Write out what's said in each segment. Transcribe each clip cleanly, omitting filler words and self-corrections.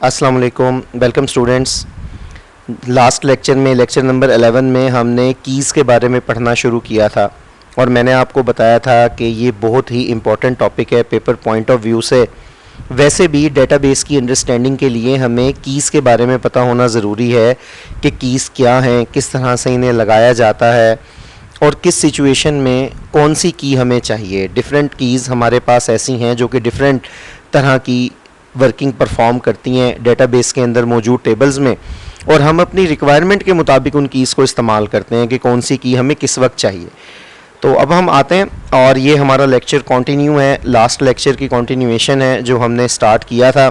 अस्सलाम वालेकुम। Welcome students. Last lecture में, लेक्चर नंबर 11 में हमने कीज़ के बारे में पढ़ना शुरू किया था और मैंने आपको बताया था कि ये बहुत ही इम्पॉर्टेंट टॉपिक है पेपर पॉइंट ऑफ व्यू से। वैसे भी डेटाबेस की अंडरस्टैंडिंग के लिए हमें कीज़ के बारे में पता होना ज़रूरी है कि कीज़ क्या हैं, किस तरह से इन्हें लगाया जाता है और किस सिचुएशन में कौन सी की हमें चाहिए। डिफरेंट कीज़ हमारे पास ऐसी हैं जो कि डिफरेंट तरह की वर्किंग परफॉर्म करती हैं डेटाबेस के अंदर मौजूद टेबल्स में, और हम अपनी रिक्वायरमेंट के मुताबिक उन कीज़ को इस्तेमाल करते हैं कि कौन सी की हमें किस वक्त चाहिए। तो अब हम आते हैं और ये हमारा लेक्चर कंटिन्यू है, लास्ट लेक्चर की कंटिन्यूएशन है जो हमने स्टार्ट किया था।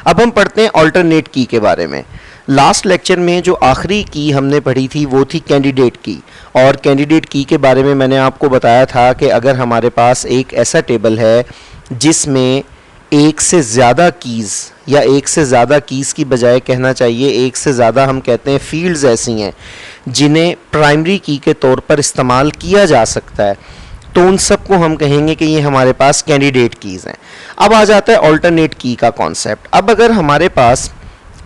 अब हम पढ़ते हैं अल्टरनेट की के बारे में। लास्ट लेक्चर में जो आखिरी की हमने पढ़ी थी वो थी कैंडिडेट की, और कैंडिडेट की के बारे में मैंने आपको बताया था कि अगर हमारे पास एक ऐसा टेबल है जिसमें एक से ज़्यादा कीज़, या एक से ज़्यादा कीज़ की बजाय कहना चाहिए एक से ज़्यादा हम कहते हैं फील्ड्स ऐसी हैं जिन्हें प्राइमरी की के तौर पर इस्तेमाल किया जा सकता है, तो उन सब को हम कहेंगे कि ये हमारे पास कैंडिडेट कीज़ हैं। अब आ जाता है अल्टरनेट की का कॉन्सेप्ट। अब अगर हमारे पास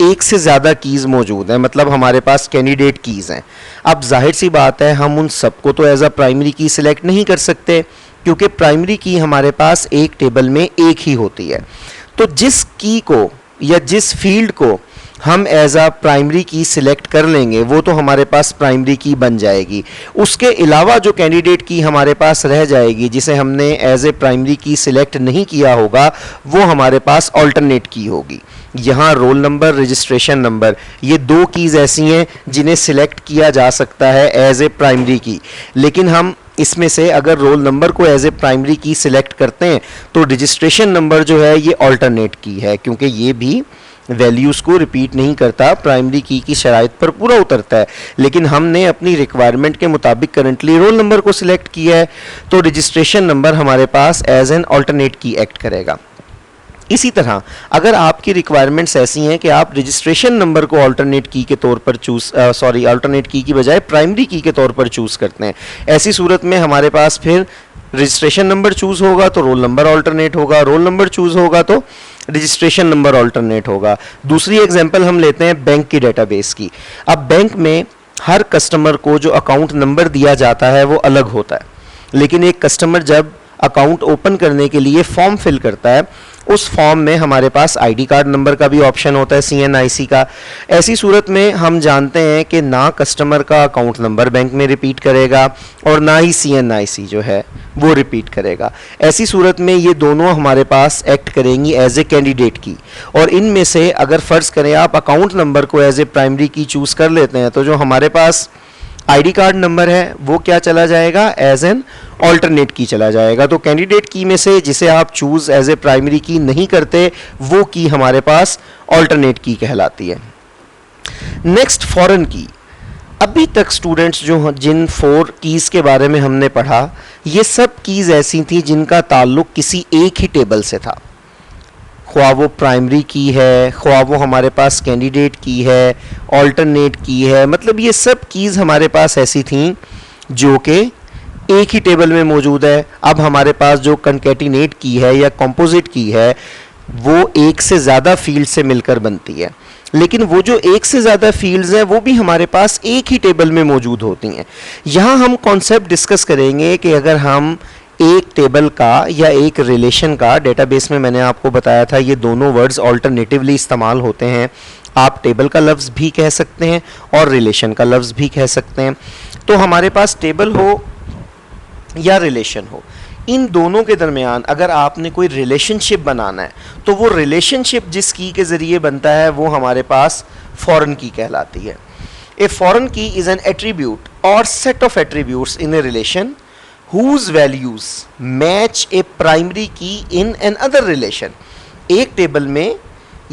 एक से ज़्यादा कीज़ मौजूद हैं, मतलब हमारे पास कैंडिडेट कीज़ हैं, अब जाहिर सी बात है हम उन सबको तो एज अ प्राइमरी की सिलेक्ट नहीं कर सकते क्योंकि प्राइमरी की हमारे पास एक टेबल में एक ही होती है। तो जिस की को या जिस फील्ड को हम एज अ प्राइमरी की सिलेक्ट कर लेंगे वो तो हमारे पास प्राइमरी की बन जाएगी। उसके अलावा जो कैंडिडेट की हमारे पास रह जाएगी जिसे हमने एज ए प्राइमरी की सिलेक्ट नहीं किया होगा वो हमारे पास अल्टरनेट की होगी। यहाँ रोल नंबर, रजिस्ट्रेशन नंबर, ये दो कीज़ ऐसी हैं जिन्हें सिलेक्ट किया जा सकता है एज ए प्राइमरी की, लेकिन हम इसमें से अगर रोल नंबर को एज ए प्राइमरी की सिलेक्ट करते हैं तो रजिस्ट्रेशन नंबर जो है ये अल्टरनेट की है, क्योंकि ये भी वैल्यूज़ को रिपीट नहीं करता, प्राइमरी की शराइत पर पूरा उतरता है। लेकिन हमने अपनी रिक्वायरमेंट के मुताबिक करंटली रोल नंबर को सिलेक्ट किया है तो रजिस्ट्रेशन नंबर हमारे पास एज एन अल्टरनेट की एक्ट करेगा। इसी तरह अगर आपकी रिक्वायरमेंट्स ऐसी हैं कि आप रजिस्ट्रेशन नंबर को अल्टरनेट की के तौर पर अल्टरनेट की बजाय प्राइमरी की के तौर पर चूज़ करते हैं, ऐसी सूरत में हमारे पास फिर रजिस्ट्रेशन नंबर चूज़ होगा तो रोल नंबर अल्टरनेट होगा, रोल नंबर चूज़ होगा तो रजिस्ट्रेशन नंबर अल्टरनेट होगा। दूसरी एग्जांपल हम लेते हैं बैंक की डेटाबेस की। अब बैंक में हर कस्टमर को जो अकाउंट नंबर दिया जाता है वो अलग होता है, लेकिन एक कस्टमर जब अकाउंट ओपन करने के लिए फॉर्म फिल करता है उस फॉर्म में हमारे पास आईडी कार्ड नंबर का भी ऑप्शन होता है, CNIC का। ऐसी सूरत में हम जानते हैं कि ना कस्टमर का अकाउंट नंबर बैंक में रिपीट करेगा और ना ही CNIC जो है वो रिपीट करेगा। ऐसी सूरत में ये दोनों हमारे पास एक्ट करेंगी एज ए कैंडिडेट की, और इनमें से अगर फ़र्ज़ करें आप अकाउंट नंबर को एज ए प्राइमरी की चूज़ कर लेते हैं तो जो हमारे पास आईडी कार्ड नंबर है वो क्या चला जाएगा, एज एन अल्टरनेट की चला जाएगा। तो कैंडिडेट की में से जिसे आप चूज़ एज ए प्राइमरी की नहीं करते वो की हमारे पास अल्टरनेट की कहलाती है। नेक्स्ट फॉरेन की। अभी तक स्टूडेंट्स जो जिन 4 कीज़ के बारे में हमने पढ़ा ये सब कीज़ ऐसी थी जिनका ताल्लुक किसी एक ही टेबल से था, ख्वाह वो प्राइमरी की है, ख्वाह वो हमारे पास कैंडिडेट की है, अल्टरनेट की है, मतलब ये सब कीज़ हमारे पास ऐसी थी जो कि एक ही टेबल में मौजूद है। अब हमारे पास जो कंकैटिनेट की है या कंपोजिट की है वो एक से ज़्यादा फील्ड से मिलकर बनती है, लेकिन वो जो एक से ज़्यादा फील्ड्स हैं वो भी हमारे पास एक ही टेबल में मौजूद होती हैं। यहाँ हम कॉन्सेप्ट डिस्कस करेंगे कि अगर हम एक टेबल का या एक रिलेशन का, डेटाबेस में मैंने आपको बताया था ये दोनों वर्ड्स ऑल्टरनेटिवली इस्तेमाल होते हैं, आप टेबल का लफ्ज़ भी कह सकते हैं और रिलेशन का लफ्ज़ भी कह सकते हैं। तो हमारे पास टेबल हो या रिलेशन हो, इन दोनों के दरमियान अगर आपने कोई रिलेशनशिप बनाना है तो वो रिलेशनशिप जिस की के ज़रिए बनता है वो हमारे पास फॉरेन की कहलाती है। ए फॉरेन की इज़ एन एट्रीब्यूट और set of attributes in a relation whose values match a primary key in another relation। एक टेबल में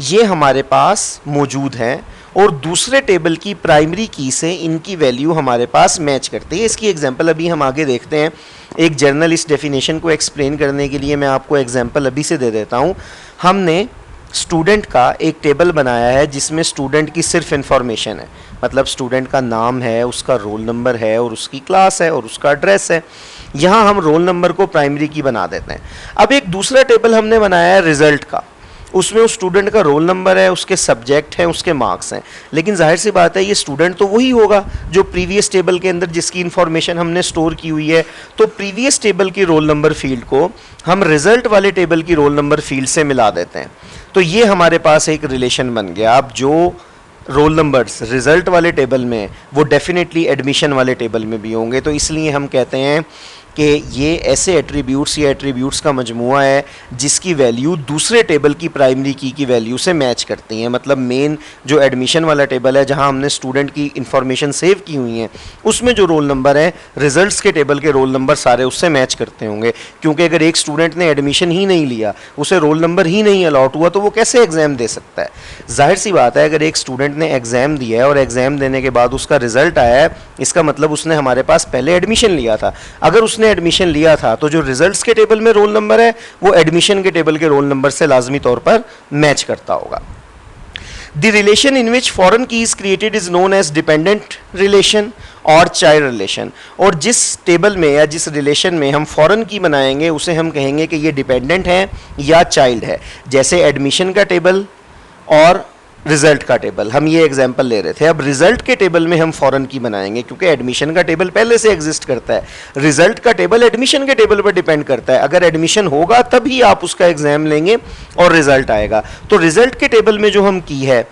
ये हमारे पास मौजूद हैं और दूसरे टेबल की प्राइमरी की से इनकी वैल्यू हमारे पास मैच करती है। इसकी एग्जांपल अभी हम आगे देखते हैं। एक जर्नल इस डेफिनेशन को एक्सप्लेन करने के लिए मैं आपको एग्जांपल अभी से दे देता हूँ। हमने स्टूडेंट का एक टेबल बनाया है जिसमें स्टूडेंट की सिर्फ इन्फॉर्मेशन है, मतलब स्टूडेंट का नाम है, उसका रोल नंबर है और उसकी क्लास है और उसका एड्रेस है। यहाँ हम रोल नंबर को प्राइमरी की बना देते हैं। अब एक दूसरा टेबल हमने बनाया है रिजल्ट का। उसमें उस स्टूडेंट का रोल नंबर है, उसके सब्जेक्ट हैं, उसके मार्क्स हैं, लेकिन जाहिर सी बात है ये स्टूडेंट तो वही होगा जो प्रीवियस टेबल के अंदर जिसकी इन्फॉर्मेशन हमने स्टोर की हुई है। तो प्रीवियस टेबल की रोल नंबर फील्ड को हम रिजल्ट वाले टेबल की रोल नंबर फील्ड से मिला देते हैं, तो ये हमारे पास एक रिलेशन बन गया। अब जो रोल नंबर्स रिजल्ट वाले टेबल में वो डेफिनेटली एडमिशन वाले टेबल में भी होंगे, तो इसलिए हम कहते हैं कि ये ऐसे एट्रीब्यूट्स या एट्रीब्यूट्स का मजमूआ है जिसकी वैल्यू दूसरे टेबल की प्राइमरी की वैल्यू से मैच करती हैं। मतलब मेन जो एडमिशन वाला टेबल है जहां हमने स्टूडेंट की इंफॉर्मेशन सेव की हुई है, उसमें जो रोल नंबर है रिजल्ट्स के टेबल के रोल नंबर सारे उससे मैच करते होंगे, क्योंकि अगर एक स्टूडेंट ने एडमिशन ही नहीं लिया, उसे रोल नंबर ही नहीं अलॉट हुआ, तो वो कैसे एग्ज़ाम दे सकता है। जाहिर सी बात है अगर एक स्टूडेंट ने एग्ज़ाम दिया है और एग्ज़ाम देने के बाद उसका रिजल्ट आया है, इसका मतलब उसने हमारे पास पहले एडमिशन लिया था। अगर उसने एडमिशन लिया था तो जो रिजल्ट्स के टेबल में रोल नंबर है वो एडमिशन के टेबल के रोल नंबर से लाजमी तौर पर मैच करता होगा। The relation in which foreign key is created is known as dependent relation और चाइल्ड रिलेशन। और जिस टेबल में या जिस रिलेशन में हम फॉरेन की बनाएंगे उसे हम कहेंगे कि ये डिपेंडेंट है या चाइल्ड है। जैसे एडमिशन का टेबल और रिजल्ट का टेबल, हम ये एग्जांपल ले रहे थे। अब रिजल्ट के टेबल में हम फॉरेन की बनाएंगे क्योंकि एडमिशन का टेबल पहले से एग्जिस्ट करता है, रिजल्ट का टेबल एडमिशन के टेबल पर डिपेंड करता है। अगर एडमिशन होगा तभी आप उसका एग्जाम लेंगे और रिजल्ट आएगा। तो रिजल्ट के टेबल में जो हम की है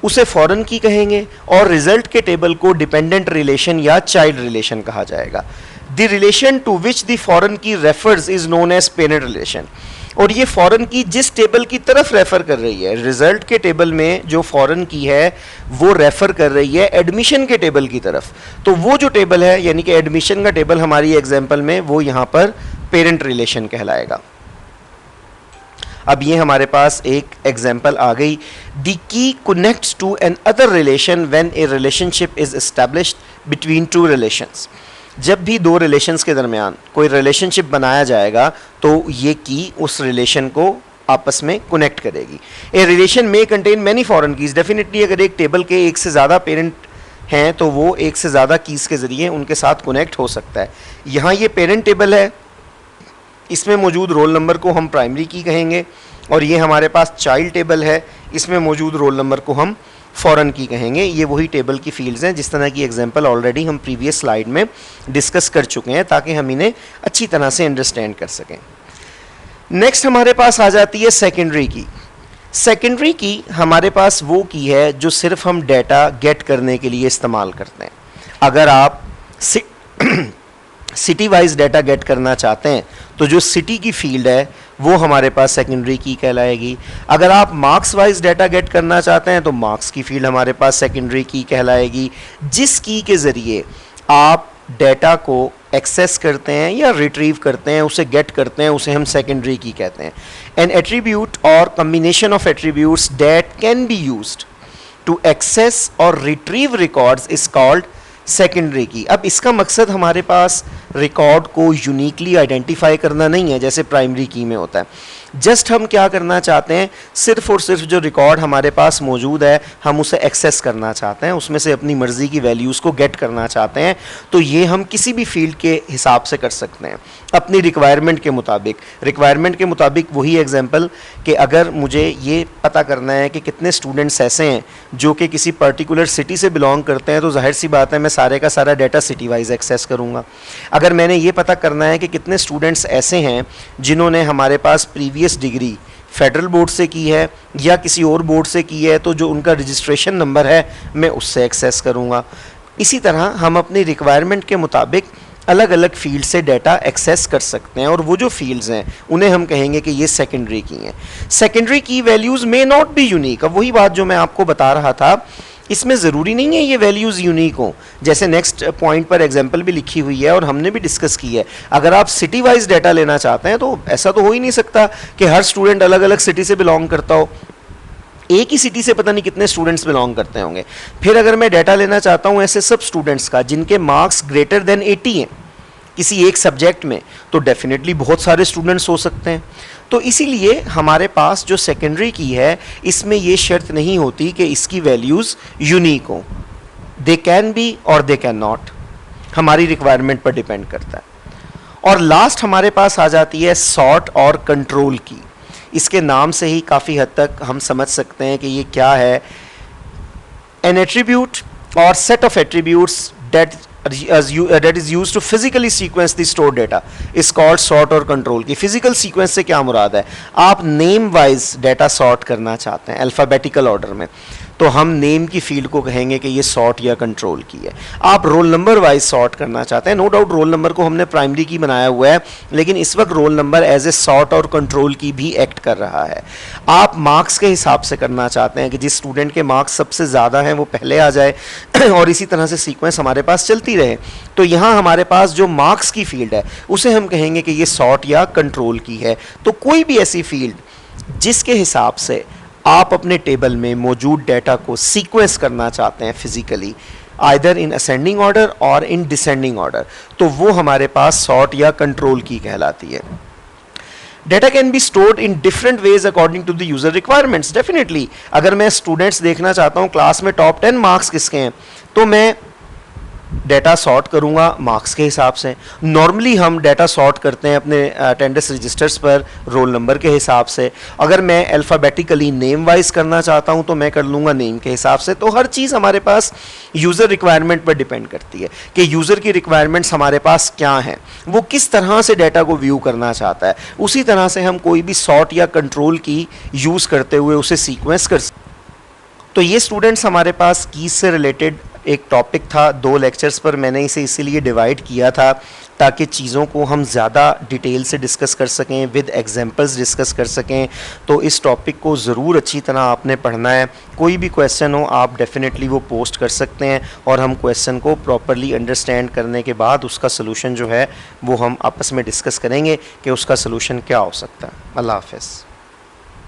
उसे फॉरेन की कहेंगे और रिजल्ट के टेबल को डिपेंडेंट रिलेशन या चाइल्ड रिलेशन कहा जाएगा। The relation to which the foreign key refers is known as parent relation. और ये फॉरेन की जिस टेबल की तरफ रेफर कर रही है, रिजल्ट के टेबल में जो फॉरेन की है वो रेफर कर रही है एडमिशन के टेबल की तरफ, तो वो जो टेबल है यानी कि एडमिशन का टेबल हमारी एग्जांपल में वो यहाँ पर पेरेंट रिलेशन कहलाएगा। अब ये हमारे पास एक एग्जांपल आ गई। The key connects to another relation when a relationship is established between two relations. जब भी दो रिलेशंस के दरमियान कोई रिलेशनशिप बनाया जाएगा तो ये की उस रिलेशन को आपस में कनेक्ट करेगी। ए रिलेशन में contain many foreign keys. Definitely अगर एक टेबल के एक से ज़्यादा पेरेंट हैं तो वो एक से ज़्यादा कीज़ के ज़रिए उनके साथ कनेक्ट हो सकता है। यहाँ ये पेरेंट टेबल है, इसमें मौजूद रोल नंबर को हम प्राइमरी की कहेंगे, और ये हमारे पास चाइल्ड टेबल है, इसमें मौजूद रोल नंबर को हम फॉरेन की कहेंगे। ये वही टेबल की फील्ड्स हैं जिस तरह की एग्जांपल ऑलरेडी हम प्रीवियस स्लाइड में डिस्कस कर चुके हैं ताकि हम इन्हें अच्छी तरह से अंडरस्टैंड कर सकें। नेक्स्ट हमारे पास आ जाती है सेकेंडरी की। सेकेंडरी की हमारे पास वो की है जो सिर्फ हम डेटा गेट करने के लिए इस्तेमाल करते हैं। अगर आप सिटी वाइज डाटा गेट करना चाहते हैं तो जो सिटी की फील्ड है वो हमारे पास सेकेंडरी की कहलाएगी। अगर आप मार्क्स वाइज डाटा गेट करना चाहते हैं तो मार्क्स की फील्ड हमारे पास सेकेंडरी की कहलाएगी। जिस की के ज़रिए आप डाटा को एक्सेस करते हैं या रिट्रीव करते हैं, उसे गेट करते हैं, उसे हम सेकेंडरी की कहते हैं। An attribute or combination of attributes that can be used to access or retrieve records is called secondary key. अब इसका मकसद हमारे पास रिकॉर्ड को यूनिकली आइडेंटिफाई करना नहीं है जैसे प्राइमरी की में होता है। जस्ट हम क्या करना चाहते हैं, सिर्फ और सिर्फ जो रिकॉर्ड हमारे पास मौजूद है हम उसे एक्सेस करना चाहते हैं, उसमें से अपनी मर्ज़ी की वैल्यूज़ को गेट करना चाहते हैं। तो ये हम किसी भी फील्ड के हिसाब से कर सकते हैं अपनी रिक्वायरमेंट के मुताबिक। रिक्वायरमेंट के मुताबिक वही एग्जांपल कि अगर मुझे ये पता करना है कि कितने स्टूडेंट्स ऐसे हैं जो कि किसी पर्टिकुलर सिटी से बिलोंग करते हैं, तो जाहिर सी बात है मैं सारे का सारा डाटा सिटी वाइज एक्सेस करूँगा। अगर मैंने ये पता करना है कि कितने स्टूडेंट्स ऐसे हैं जिन्होंने हमारे पास प्रीवियस डिग्री फेडरल बोर्ड से की है या किसी और बोर्ड से की है, तो जो उनका रजिस्ट्रेशन नंबर है मैं उससे एक्सेस करूँगा। इसी तरह हम अपनी रिक्वायरमेंट के मुताबिक अलग अलग फील्ड से डाटा एक्सेस कर सकते हैं, और वो जो फील्ड्स हैं उन्हें हम कहेंगे कि ये सेकेंडरी की हैं। सेकेंडरी की values may not be unique. अब वही बात जो मैं आपको बता रहा था, इसमें ज़रूरी नहीं है ये वैल्यूज़ यूनिक हों। जैसे नेक्स्ट पॉइंट पर एग्जांपल भी लिखी हुई है और हमने भी डिस्कस की है, अगर आप सिटी वाइज डाटा लेना चाहते हैं तो ऐसा तो हो ही नहीं सकता कि हर स्टूडेंट अलग अलग सिटी से बिलोंग करता हो। एक ही सिटी से पता नहीं कितने स्टूडेंट्स बिलोंग करते होंगे। फिर अगर मैं डाटा लेना चाहता हूँ ऐसे सब स्टूडेंट्स का जिनके मार्क्स ग्रेटर देन 80 हैं किसी एक सब्जेक्ट में, तो डेफिनेटली बहुत सारे स्टूडेंट्स हो सकते हैं। तो इसीलिए हमारे पास जो सेकेंडरी की है इसमें ये शर्त नहीं होती कि इसकी वैल्यूज़ यूनिक हो। दे कैन बी और दे कैन नॉट, हमारी रिक्वायरमेंट पर डिपेंड करता है। और लास्ट हमारे पास आ जाती है सॉर्ट और कंट्रोल की। इसके नाम से ही काफ़ी हद तक हम समझ सकते हैं कि ये क्या है। एन एट्रीब्यूट और set of attributes that is used to physically sequence the stored data is called sort और control। की physical sequence से क्या मुराद है, आप name wise data sort करना चाहते हैं alphabetical order में, तो हम नेम की फील्ड को कहेंगे कि ये सॉर्ट या कंट्रोल की है। आप रोल नंबर वाइज सॉर्ट करना चाहते हैं, नो डाउट रोल नंबर को हमने प्राइमरी की बनाया हुआ है, लेकिन इस वक्त roll number as a sort और कंट्रोल की भी एक्ट कर रहा है। आप मार्क्स के हिसाब से करना चाहते हैं कि जिस स्टूडेंट के मार्क्स सबसे ज़्यादा हैं वो पहले आ जाए और इसी तरह से सीक्वेंस हमारे पास चलती रहे। तो यहाँ हमारे पास जो मार्क्स की फील्ड है उसे हम कहेंगे कि ये सॉर्ट या कंट्रोल की है। तो कोई भी ऐसी फील्ड जिसके हिसाब से आप अपने टेबल में मौजूद डेटा को सीक्वेंस करना चाहते हैं physically, either in ascending order और इन डिसेंडिंग ऑर्डर, तो वो हमारे पास सॉर्ट या कंट्रोल की कहलाती है। Data can be stored in different ways according to the user requirements. Definitely अगर मैं स्टूडेंट्स देखना चाहता हूँ क्लास में टॉप 10 मार्क्स किसके हैं, तो मैं डेटा सॉर्ट करूंगा मार्क्स के हिसाब से। नॉर्मली हम डेटा सॉर्ट करते हैं अपने अटेंडेंस रजिस्टर्स पर रोल नंबर के हिसाब से। अगर मैं अल्फ़ाबेटिकली नेम वाइज करना चाहता हूं तो मैं कर लूँगा नेम के हिसाब से। तो हर चीज़ हमारे पास यूज़र रिक्वायरमेंट पर डिपेंड करती है कि यूज़र की रिक्वायरमेंट्स हमारे पास क्या हैं, वो किस तरह से डेटा को व्यू करना चाहता है, उसी तरह से हम कोई भी सॉर्ट या कंट्रोल की यूज़ करते हुए उसे सीक्वेंस कर। तो ये स्टूडेंट्स हमारे पास कीज से रिलेटेड एक टॉपिक था। 2 लेक्चर्स पर मैंने इसे इसीलिए डिवाइड किया था ताकि चीज़ों को हम ज़्यादा डिटेल से डिस्कस कर सकें, विद एग्जांपल्स डिस्कस कर सकें। तो इस टॉपिक को ज़रूर अच्छी तरह आपने पढ़ना है। कोई भी क्वेश्चन हो आप डेफिनेटली वो पोस्ट कर सकते हैं और हम क्वेश्चन को प्रॉपरली अंडरस्टैंड करने के बाद उसका सलूशन जो है वो हम आपस में डिस्कस करेंगे कि उसका सलूशन क्या हो सकता है। अल्लाह हाफ़िज़।